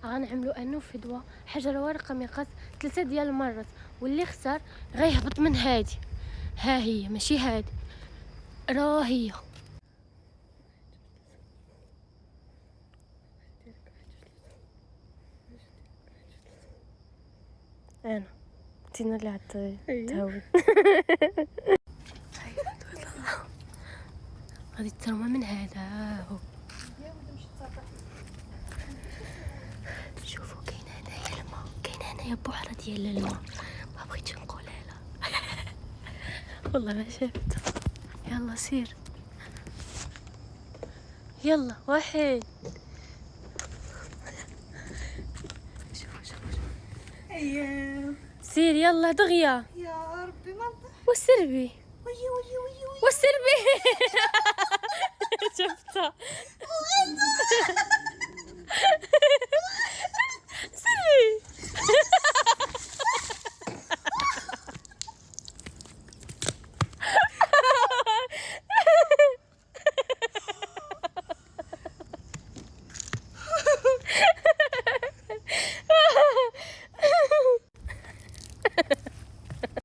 غنعملوا انه فدوه حجر ورقه مقاس 3 ديال المرات، واللي خسر غيهبط من هادي. ها هي ماشي هادي، راه هي. انا تينا اللي تهوي. غادي ترمى من هذا. هو شوفوا كاين هنايا الماء، كاين هنايا بحيره ديال الماء، ما بغيتش نقولها لا. والله ما شفت. يلا سير، يلا واحد. شوفوا اييه سير يلا دغيا. يا ربي ما والسربي وي وي وي وي والسربي. شفتها.